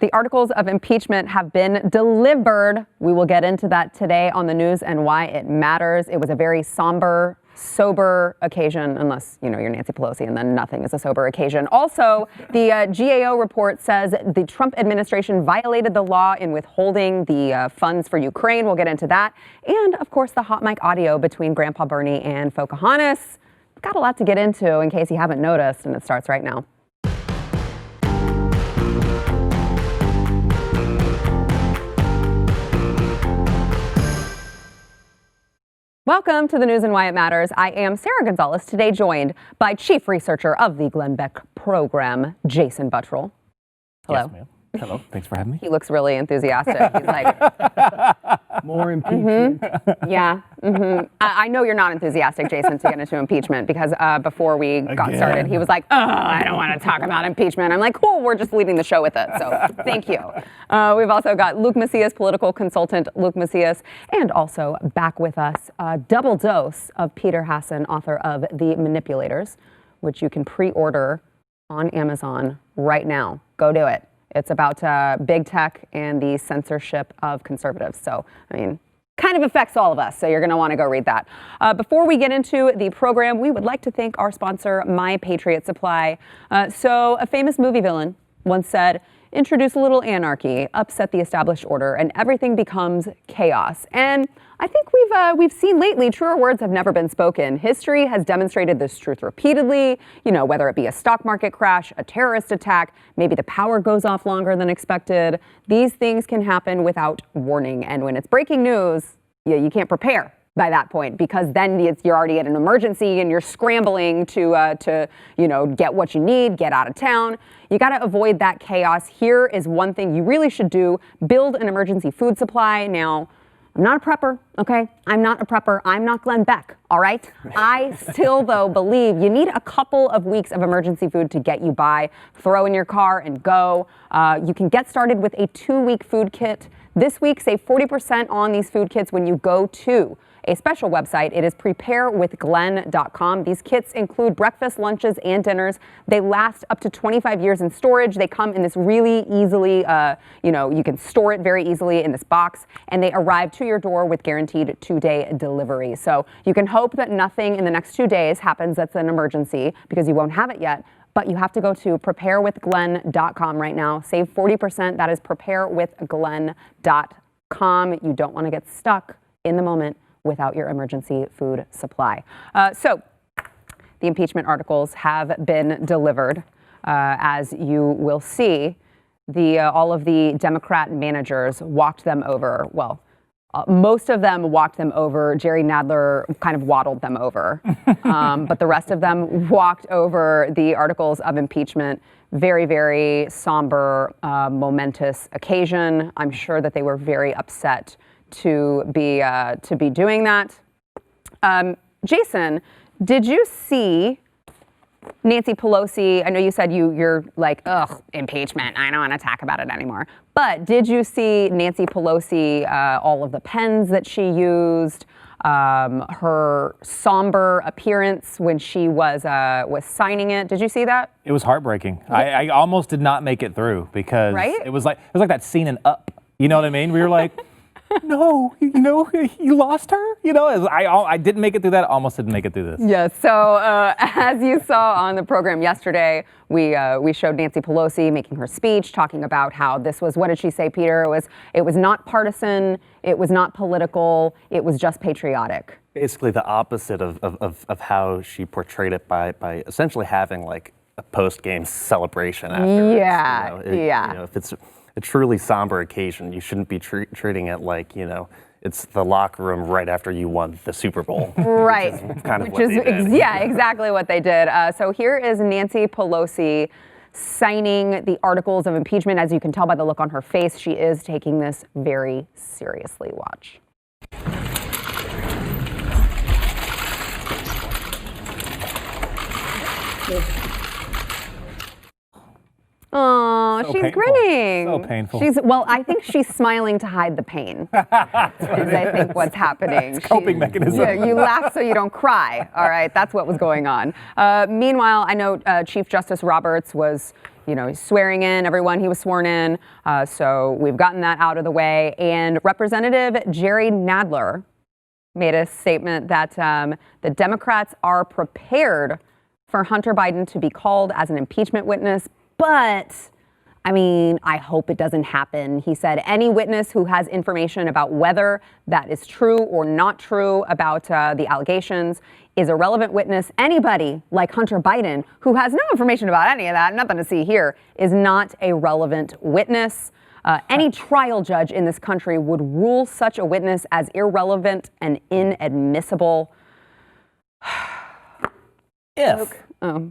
The articles of impeachment have been delivered. We will get into that today on the news and why it matters. It was a very somber, sober occasion, unless, you're Nancy Pelosi, and then nothing is a sober occasion. Also, the GAO report says the Trump administration violated the law in withholding the funds for Ukraine. We'll get into that. And, of course, the hot mic audio between Grandpa Bernie and Pocahontas. We've got a lot to get into in case you haven't noticed, and it starts right now. Welcome to the news and why it matters. I am Sarah Gonzalez, today joined by Chief Researcher of the Glenn Beck Program, Jason Buttrell. Hello. Yes, ma'am. Hello. Thanks for having me. He looks really enthusiastic. He's like, more impeachment. Yeah. I know you're not enthusiastic, Jason, to get into impeachment because before we got started, he was like, I don't want to talk about impeachment. I'm like, cool, we're just leading the show with it. So thank you. We've also got Luke Macias, political consultant Luke Macias, and also back with us, a double dose of Peter Hasson, author of The Manipulators, which you can pre-order on Amazon right now. Go do it. It's about big tech and the censorship of conservatives. So, kind of affects all of us. So you're going to want to go read that. Before we get into the program, we would like to thank our sponsor, My Patriot Supply. So a famous movie villain once said, introduce a little anarchy, upset the established order, and everything becomes chaos. And I think we've seen lately truer words have never been spoken. History has demonstrated this truth repeatedly, whether it be a stock market crash, a terrorist attack, maybe the power goes off longer than expected. These things can happen without warning. And when it's breaking news, you can't prepare by that point, because then you're already at an emergency and you're scrambling to get what you need, get out of town. You got to avoid that chaos. Here is one thing you really should do: build an emergency food supply. Now, I'm not a prepper, okay? I'm not a prepper. I'm not Glenn Beck, all right? I still, though, believe you need a couple of weeks of emergency food to get you by. Throw in your car and go. You can get started with a 2-week food kit. This week, save 40% on these food kits when you go to a special website. It is preparewithglenn.com. These kits include breakfast, lunches, and dinners. They last up to 25 years in storage. They come in this really easily, you can store it very easily in this box, and they arrive to your door with guaranteed 2-day delivery. So you can hope that nothing in the next 2 days happens that's an emergency, because you won't have it yet. But you have to go to preparewithglenn.com right now. Save 40%. That is preparewithglenn.com. You don't want to get stuck in the moment without your emergency food supply. So the impeachment articles have been delivered. As you will see, all of the Democrat managers walked them over. Well, most of them walked them over. Jerry Nadler kind of waddled them over. But the rest of them walked over the articles of impeachment. Very, very somber, momentous occasion. I'm sure that they were very upset to be doing that. Jason, did you see Nancy Pelosi? I know you said you're like, ugh, impeachment. I don't want to talk about it anymore. But did you see Nancy Pelosi, all of the pens that she used, her somber appearance when she was signing it? Did you see that? It was heartbreaking. I almost did not make it through because it was like that scene in Up. You know what I mean? We were like, no, you lost her. I didn't make it through that. Almost didn't make it through this. Yes. So as you saw on the program yesterday, we showed Nancy Pelosi making her speech, talking about how this was, what did she say, Peter? It was not partisan. It was not political. It was just patriotic. Basically the opposite of how she portrayed it by essentially having like a post-game celebration afterwards. Yeah. If it's a truly somber occasion, you shouldn't be treating it like, it's the locker room right after you won the Super Bowl. Right. Which is exactly what they did. So here is Nancy Pelosi signing the articles of impeachment. As you can tell by the look on her face, she is taking this very seriously. Watch. Oh, So she's painful. grinning. So painful. I think she's smiling to hide the pain. Is I think what's happening. Coping mechanism. Yeah, you laugh so you don't cry. All right, that's what was going on. Meanwhile, I know Chief Justice Roberts was, he's swearing in everyone he was sworn in. So we've gotten that out of the way. And Representative Jerry Nadler made a statement that the Democrats are prepared for Hunter Biden to be called as an impeachment witness, but I hope it doesn't happen. He said any witness who has information about whether that is true or not true about the allegations is a relevant witness. Anybody like Hunter Biden, who has no information about any of that, nothing to see here, is not a relevant witness. Any trial judge in this country would rule such a witness as irrelevant and inadmissible.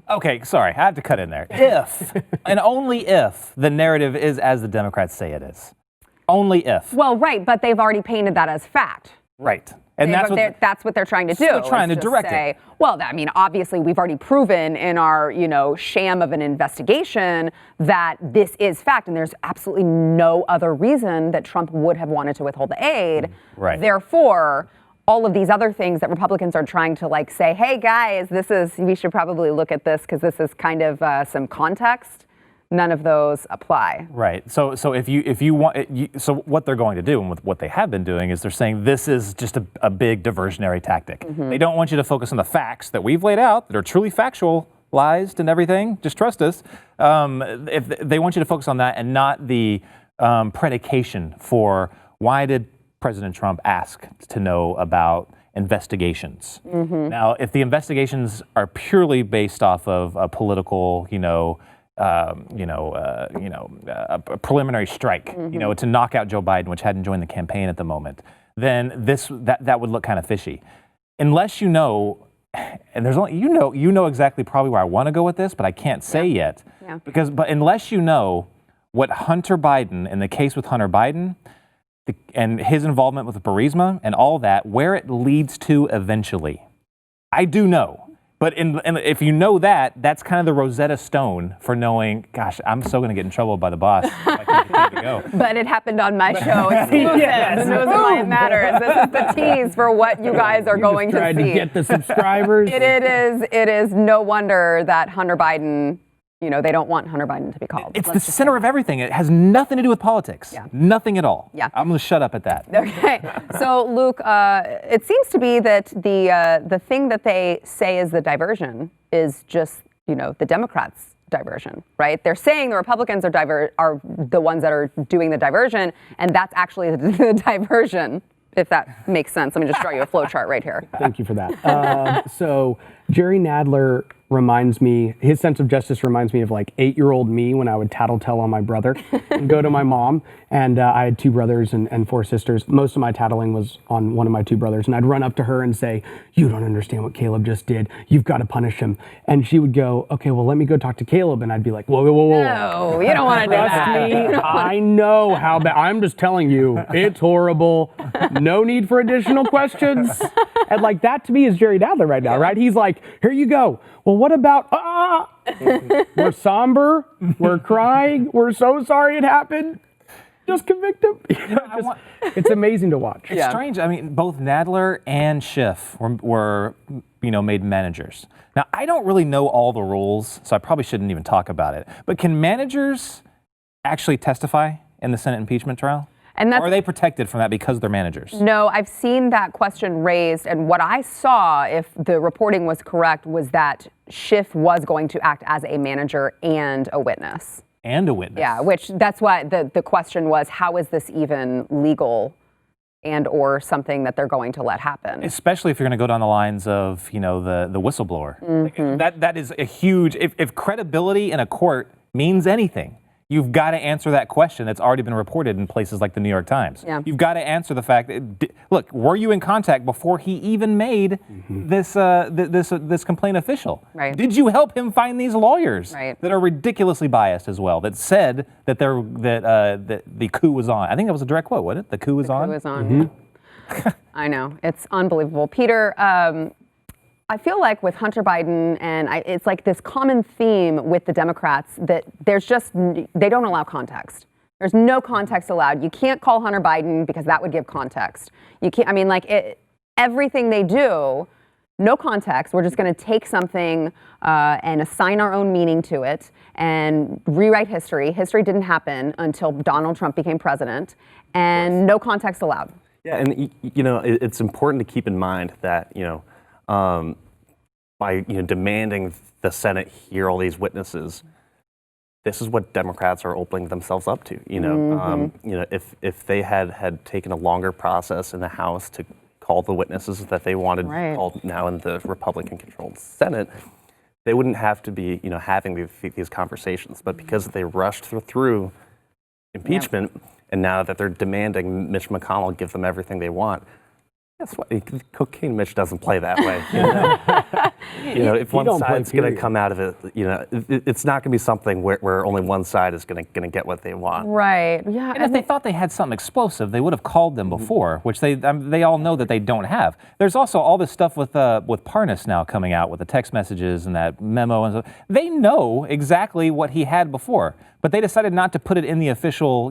Okay, sorry, I have to cut in there. If, and only if, the narrative is as the Democrats say it is. Only if. Well, right, but they've already painted that as fact. Right. And that's what they're trying to do. They're trying to direct it. Well, obviously, we've already proven in our, sham of an investigation that this is fact, and there's absolutely no other reason that Trump would have wanted to withhold the aid. Right. Therefore, all of these other things that Republicans are trying to say, hey guys, we should probably look at this because this is kind of some context. None of those apply. Right. So if you want, so what they're going to do, and with what they have been doing, is they're saying this is just a big diversionary tactic. Mm-hmm. They don't want you to focus on the facts that we've laid out that are truly factualized and everything. Just trust us. If they want you to focus on that and not the predication for why did President Trump ask to know about investigations. Mm-hmm. Now, if the investigations are purely based off of a political, a preliminary strike, mm-hmm. To knock out Joe Biden, which hadn't joined the campaign at the moment, then that would look kind of fishy. Unless you know, and there's only you know exactly probably where I want to go with this, but I can't say yet. Yeah. But unless you know what Hunter Biden, in the case with Hunter Biden, and his involvement with Burisma and all that, where it leads to eventually. I do know. But if you know that, that's kind of the Rosetta Stone for knowing, gosh, I'm so going to get in trouble by the boss if I continue to go. But it happened on my show. Exclusive. Yes. This is why it matters. This is the tease for what you guys are going to see. Tried to get the subscribers. It is no wonder that Hunter Biden, they don't want Hunter Biden to be called. It's the center of everything. It has nothing to do with politics. Yeah. Nothing at all. Yeah. I'm going to shut up at that. Okay. So, Luke, it seems to be that the thing that they say is the diversion is just, the Democrats' diversion, right? They're saying the Republicans are the ones that are doing the diversion, and that's actually the diversion, if that makes sense. Let me just draw you a flow chart right here. Thank you for that. So Jerry Nadler reminds me, his sense of justice reminds me of 8-year-old me when I would tattletale on my brother and go to my mom. And I had 2 brothers and 4 sisters. Most of my tattling was on one of my 2 brothers. And I'd run up to her and say, you don't understand what Caleb just did. You've got to punish him. And she would go, okay, well, let me go talk to Caleb. And I'd be like, whoa. No, you don't want to do that. Trust me, I know how bad. I'm just telling you, it's horrible. No need for additional questions. And that to me is Jerry Nadler right now, right? He's like, here you go. Well, what about, we're somber, we're crying, we're so sorry it happened. Just convict him. It's amazing to watch. It's strange. Both Nadler and Schiff were made managers. Now, I don't really know all the rules, so I probably shouldn't even talk about it. But can managers actually testify in the Senate impeachment trial? Or are they protected from that because they're managers? No, I've seen that question raised, and what I saw, if the reporting was correct, was that Schiff was going to act as a manager and a witness. And a witness. Yeah, which that's why the question was, how is this even legal and or something that they're going to let happen? Especially if you're going to go down the lines of, the whistleblower. Mm-hmm. That is a huge, if credibility in a court means anything, you've got to answer that question that's already been reported in places like the New York Times. Yeah. You've got to answer the fact that, look, were you in contact before he even made this complaint official? Right. Did you help him find these lawyers that are ridiculously biased as well, that said that the coup was on? I think that was a direct quote, wasn't it? The coup was on? The coup was on. Mm-hmm. I know. It's unbelievable. Peter, I feel like with Hunter Biden, and it's like this common theme with the Democrats that they don't allow context. There's no context allowed. You can't call Hunter Biden because that would give context. You can't, everything they do no context. We're just going to take something and assign our own meaning to it and rewrite history. History didn't happen until Donald Trump became president, and no context allowed. Yeah, and it's important to keep in mind that by demanding the Senate hear all these witnesses, this is what Democrats are opening themselves up to. If they had taken a longer process in the House to call the witnesses that they wanted called now in the Republican-controlled Senate, they wouldn't have to be having these conversations. But because they rushed through impeachment, and now that they're demanding Mitch McConnell give them everything they want, guess what? Cocaine Mitch doesn't play that way. If one side's going to come out of it, it's not going to be something where only one side is going to get what they want. Right. Yeah. And if they thought they had something explosive, they would have called them before, which they all know that they don't have. There's also all this stuff with Parnas now coming out with the text messages and that memo and stuff. They know exactly what he had before, but they decided not to put it in the official,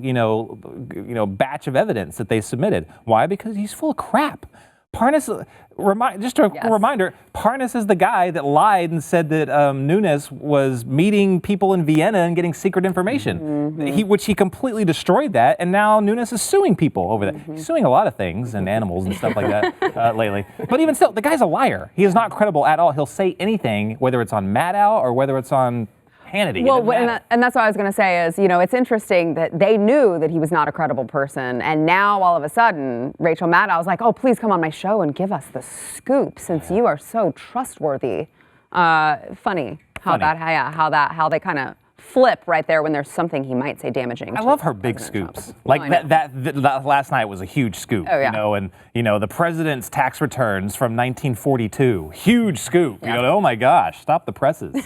batch of evidence that they submitted. Why? Because he's full of crap. Parnas, reminder, Parnas is the guy that lied and said that Nunes was meeting people in Vienna and getting secret information, which he completely destroyed that, and now Nunes is suing people over that. He's suing a lot of things and animals and stuff like that lately. But even still, the guy's a liar. He is not credible at all. He'll say anything, whether it's on Maddow or whether it's on Hannity. Well, and that's what I was going to say is, it's interesting that they knew that he was not a credible person. And now all of a sudden, Rachel Maddow was like, oh, please come on my show and give us the scoop since you are so trustworthy. Funny how they kind of flip right there when there's something he might say damaging. I love her big scoops. Like that last night was a huge scoop. Oh, yeah. And the president's tax returns from 1942, huge scoop. Yeah. Oh my gosh, stop the presses.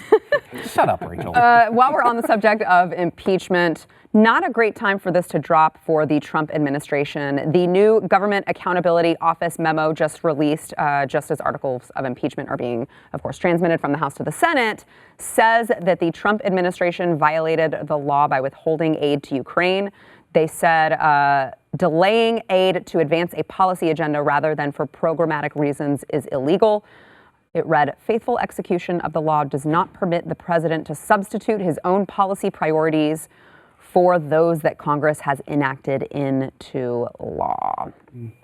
Shut up, Rachel. While we're on the subject of impeachment, not a great time for this to drop for the Trump administration. The new Government Accountability Office memo just released, just as articles of impeachment are being, of course, transmitted from the House to the Senate, says that the Trump administration violated the law by withholding aid to Ukraine. They said delaying aid to advance a policy agenda rather than for programmatic reasons is illegal. It read, faithful execution of the law does not permit the president to substitute his own policy priorities for those that Congress has enacted into law.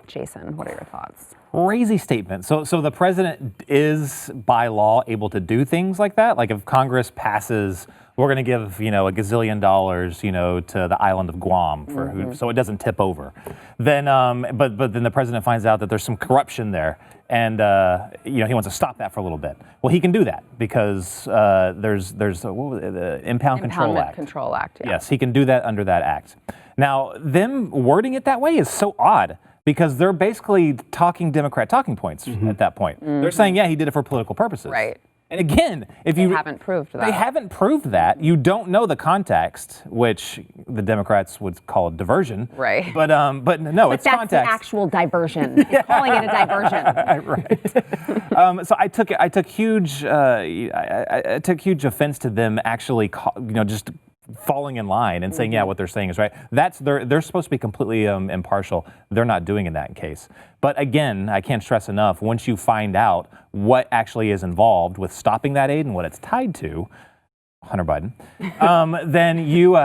Jason, what are your thoughts? Crazy statement. So the president is by law able to do things like that. Like if Congress passes, we're going to give a gazillion dollars to the island of Guam so it doesn't tip over. Then but then the president finds out that there's some corruption there, and he wants to stop that for a little bit. Well, he can do that because there's the Impound Control Act. Control Act. Yeah. Yes, he can do that under that act. Now, them wording it that way is so odd, because they're basically talking Democrat talking points at that point. They're saying, yeah, he did it for political purposes. Right. And again, if they haven't proved that. They haven't proved that. You don't know the context, which the Democrats would call a diversion. Right. But no, it's that's context. The actual diversion. It's calling it a diversion. Right. So I took huge offense to them actually, just falling in line and saying, yeah, what they're saying is right. They're supposed to be completely impartial. They're not doing in that case. But again, I can't stress enough, once you find out what actually is involved with stopping that aid and what it's tied to, Hunter Biden, then you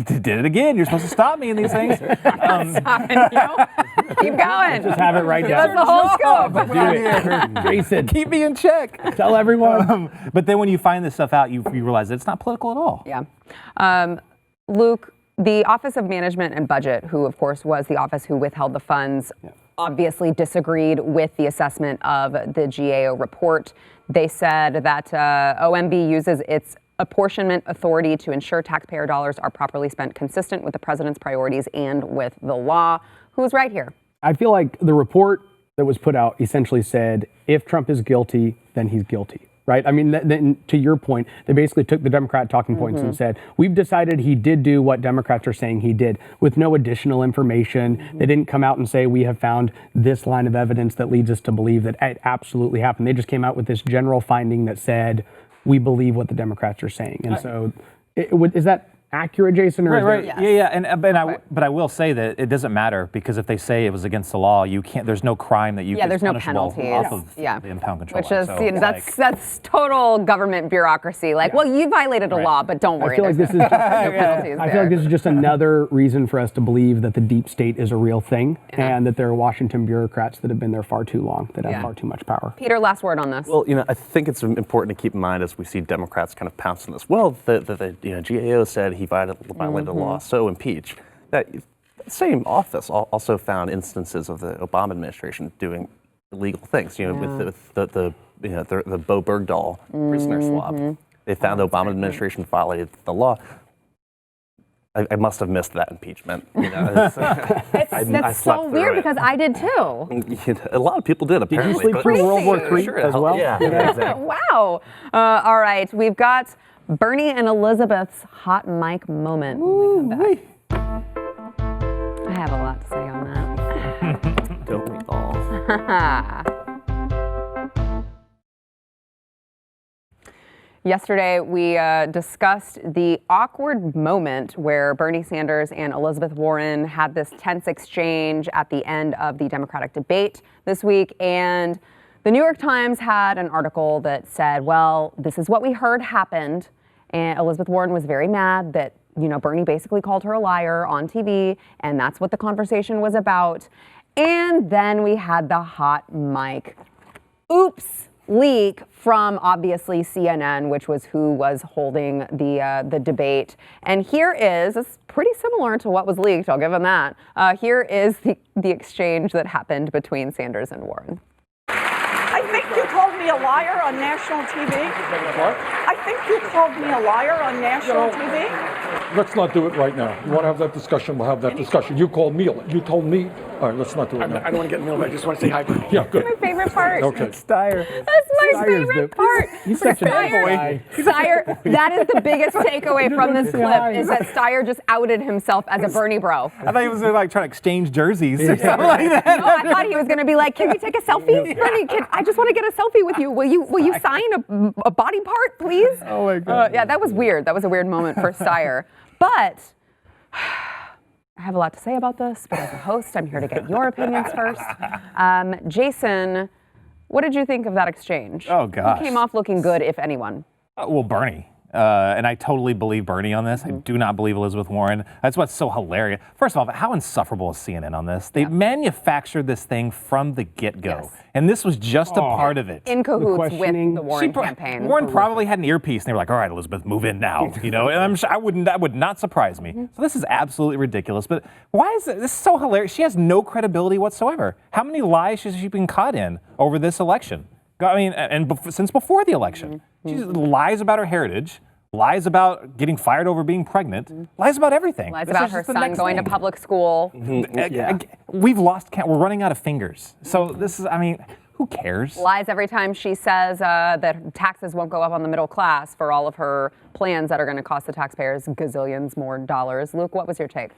did it again. You're supposed to stop me in these things. Stopping you. Keep going. Just have it right down. That's the whole scope. Do it. Jason, keep me in check. Tell everyone. But then when you find this stuff out, you realize that it's not political at all. Yeah. Luke, the Office of Management and Budget, who of course was the office who withheld the funds, obviously disagreed with the assessment of the GAO report. They said that OMB uses its apportionment authority to ensure taxpayer dollars are properly spent consistent with the president's priorities and with the law. Who's right here? I feel like the report that was put out essentially said, if Trump is guilty, then he's guilty, right? I mean, to your point, they basically took the Democrat talking points and said, we've decided he did do what Democrats are saying he did with no additional information. They didn't come out and say, we have found this line of evidence that leads us to believe that it absolutely happened. They just came out with this general finding that said, we believe what the Democrats are saying. And so is that accurate, Jason? Or Right. Yes. Yeah. But I will say that it doesn't matter because if they say it was against the law, you can't. There's no crime that you. Yeah, there's no punishable penalties. off of Yeah. the impound control. Which is, Act. So you know, it's that's total government bureaucracy. Like, well, you violated a law, but don't worry. I feel like this is just, I feel like this is just another reason for us to believe that the deep state is a real thing and that there are Washington bureaucrats that have been there far too long, that have far too much power. Peter, last word on this. Well, I think it's important to keep in mind as we see Democrats kind of pounce on this. Well, the GAO said he violated the law, so impeach. That same office also found instances of the Obama administration doing illegal things. With the Bo Bergdahl prisoner swap, they found the Obama administration violated the law. I must have missed that impeachment. That's so weird because I did too. A lot of people did, apparently. Did you sleep through World War III as well? Yeah, exactly. Wow. All right, we've got Bernie and Elizabeth's hot mic moment when we come back. I have a lot to say on that. Don't we all? Yesterday, we discussed the awkward moment where Bernie Sanders and Elizabeth Warren had this tense exchange at the end of the Democratic debate this week. And the New York Times had an article that said, well, this is what we heard happened. And Elizabeth Warren was very mad that, Bernie basically called her a liar on TV. And that's what the conversation was about. And then we had the hot mic. Oops. Leak from obviously CNN, which was who was holding the debate. And here is, it's pretty similar to what was leaked, I'll give them that. Here is the exchange that happened between Sanders and Warren. I think you called me a liar on national TV. What? I think you called me a liar on national TV. Let's not do it right now. You want to have that discussion, we'll have that discussion. You called me, you told me. All right, let's not do it now. I don't want to get in the middle. I just want to say hi. Yeah, good. My favorite part. Okay. Steyer. That's my favorite part. He's such an Steyer, Steyer, that is the biggest takeaway from this clip is that Steyer just outed himself as a Bernie bro. I thought he was like trying to exchange jerseys or something like that. No, I thought he was going to be like, "Can we take a selfie? Bernie, I just want to get a selfie with you. Will you sign a body part, please?" Oh my God. Yeah, that was weird. That was a weird moment for Steyer. But I have a lot to say about this. But as a host, I'm here to get your opinions first. Jason, what did you think of that exchange? Oh gosh. Who came off looking good, if anyone? Well, Bernie. And I totally believe Bernie on this. I do not believe Elizabeth Warren. That's what's so hilarious. First of all, how insufferable is CNN on this? They manufactured this thing from the get-go. Yes. And this was just a part of it. In cahoots with questioning. the Warren campaign. Warren probably had an earpiece, and they were like, "All right, Elizabeth, move in now." And I'm sure that would not surprise me. So this is absolutely ridiculous. But why is this is so hilarious? She has no credibility whatsoever. How many lies has she been caught in over this election? I mean, since before the election. She lies about her heritage, lies about getting fired over being pregnant, lies about everything. Lies This about is her just the son next going to thing. public school. We've lost count. We're running out of fingers. So this is, who cares? Lies every time she says that taxes won't go up on the middle class for all of her plans that are going to cost the taxpayers gazillions more dollars. Luke, what was your take?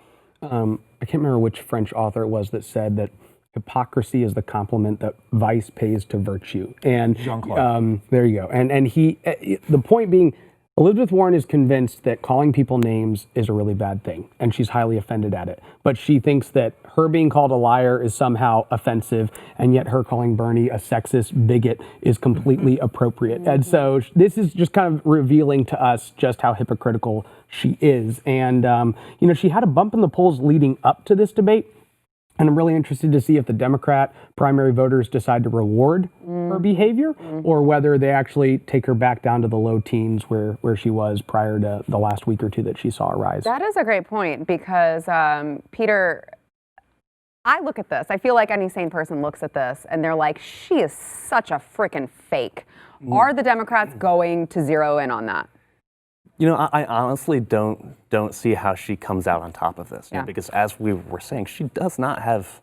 I can't remember which French author it was that said that hypocrisy is the compliment that vice pays to virtue. And Jean-Claude. there you go. And he, the point being, Elizabeth Warren is convinced that calling people names is a really bad thing, and she's highly offended at it. But she thinks that her being called a liar is somehow offensive, and yet her calling Bernie a sexist bigot is completely appropriate. And so this is just kind of revealing to us just how hypocritical she is. And, she had a bump in the polls leading up to this debate. And I'm really interested to see if the Democrat primary voters decide to reward her behavior or whether they actually take her back down to the low teens where she was prior to the last week or two that she saw a rise. That is a great point because, Peter, I look at this. I feel like any sane person looks at this and they're like, she is such a freaking fake. Are the Democrats going to zero in on that? I honestly don't see how she comes out on top of this. Because as we were saying, she does not have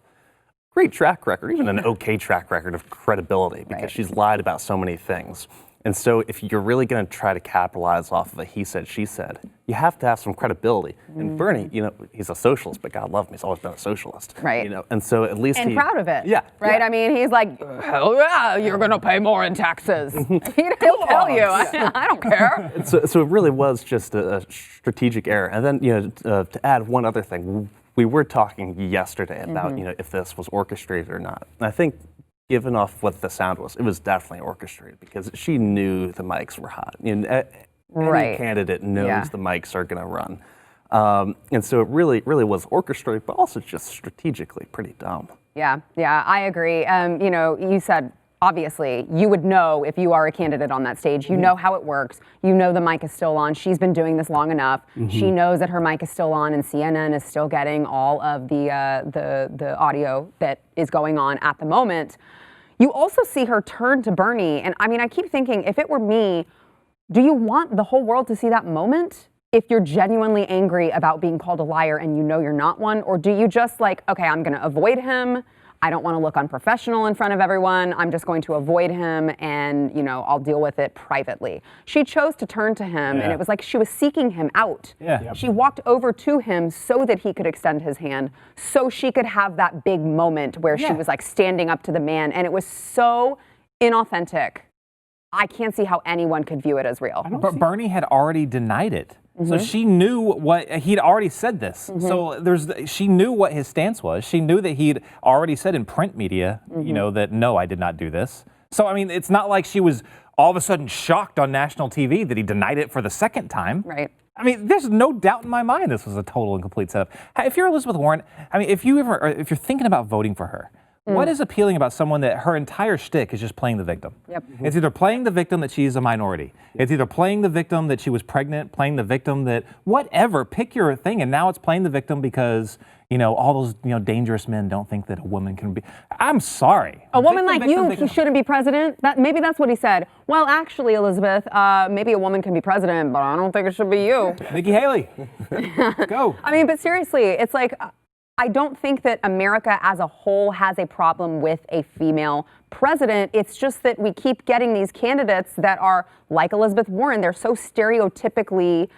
a great track record, even an okay track record of credibility, because she's lied about so many things. And so if you're really going to try to capitalize off of a he said, she said, you have to have some credibility. And Bernie, he's a socialist, but God love him, he's always been a socialist. Right. And so at least and proud of it. Yeah. Right? Yeah. I mean, he's like, hell yeah, you're going to pay more in taxes. He'll tell you. I don't care. So it really was just a strategic error. And then, to add one other thing, we were talking yesterday about, if this was orchestrated or not. And I think, given off what the sound was, it was definitely orchestrated because she knew the mics were hot. Any candidate knows the mics are going to run. And so it really was orchestrated, but also just strategically pretty dumb. Yeah, I agree. You said, obviously, you would know if you are a candidate on that stage. You know how it works. You know the mic is still on. She's been doing this long enough. She knows that her mic is still on, and CNN is still getting all of the audio that is going on at the moment. You also see her turn to Bernie, and I mean, I keep thinking, if it were me, do you want the whole world to see that moment? If you're genuinely angry about being called a liar and you know you're not one, or do you just like, okay, I'm going to avoid him. I don't want to look unprofessional in front of everyone. I'm just going to avoid him and, I'll deal with it privately. She chose to turn to him and it was like she was seeking him out. Yeah. She walked over to him so that he could extend his hand, so she could have that big moment where she was like standing up to the man, and it was so inauthentic. I can't see how anyone could view it as real. But Bernie had already denied it. So she knew what he'd already said this. So she knew what his stance was. She knew that he'd already said in print media, that no, I did not do this. So I mean, it's not like she was all of a sudden shocked on national TV that he denied it for the second time. Right. I mean, there's no doubt in my mind this was a total and complete setup. If you're Elizabeth Warren, I mean, if you're thinking about voting for her, what is appealing about someone that her entire shtick is just playing the victim? Yep. It's either playing the victim that she's a minority. It's either playing the victim that she was pregnant, playing the victim that whatever, pick your thing. And now it's playing the victim because, all those, dangerous men don't think that a woman can be. I'm sorry. A woman like you, he shouldn't be president. Maybe that's what he said. Well, actually, Elizabeth, maybe a woman can be president, but I don't think it should be you. Nikki Haley, go. I mean, but seriously, it's like, I don't think that America as a whole has a problem with a female president. It's just that we keep getting these candidates that are like Elizabeth Warren. They're so stereotypically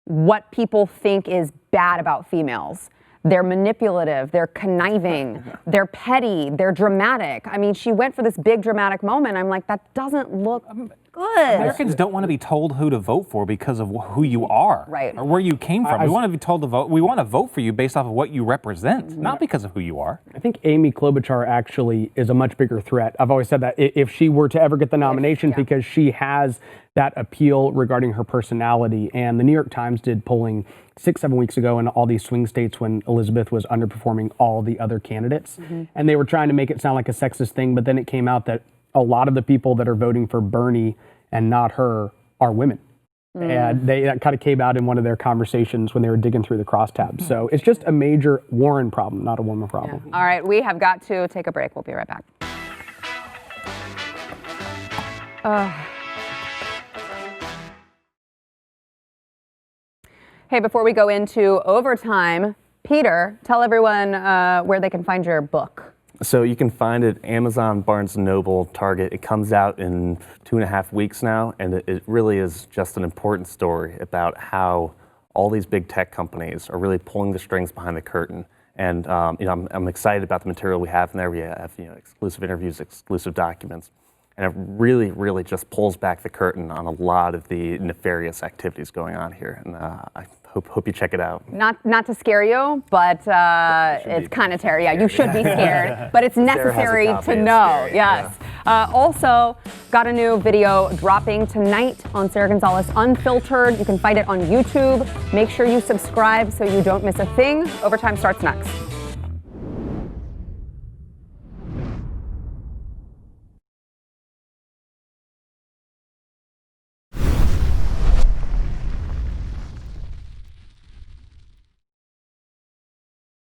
what people think is bad about females. They're manipulative, they're conniving, they're petty, they're dramatic. I mean, she went for this big dramatic moment. I'm like, that doesn't look good. Americans don't want to be told who to vote for because of who you are, right, or where you came from. We want to be told to vote. We want to vote for you based off of what you represent, not because of who you are. I think Amy Klobuchar actually is a much bigger threat. I've always said that if she were to ever get the nomination, because she has that appeal regarding her personality. And the New York Times did polling 6-7 weeks ago in all these swing states when Elizabeth was underperforming all the other candidates. And they were trying to make it sound like a sexist thing, but then it came out that a lot of the people that are voting for Bernie and not her are women. And that kind of came out in one of their conversations when they were digging through the crosstabs. So it's just a major Warren problem, not a woman problem. All right, we have got to take a break. We'll be right back. Hey, before we go into overtime, Peter, tell everyone where they can find your book. So you can find it Amazon, Barnes & Noble, Target. It comes out in 2.5 weeks now, and it really is just an important story about how all these big tech companies are really pulling the strings behind the curtain. And I'm excited about the material we have in there. We have exclusive interviews, exclusive documents, and it really, really just pulls back the curtain on a lot of the nefarious activities going on here. And I hope you check it out. Not to scare you, but it's kind of scary. Yeah, you should be scared, but it's necessary to know. Yes. Also, got a new video dropping tonight on Sarah Gonzalez Unfiltered. You can find it on YouTube. Make sure you subscribe so you don't miss a thing. Overtime starts next.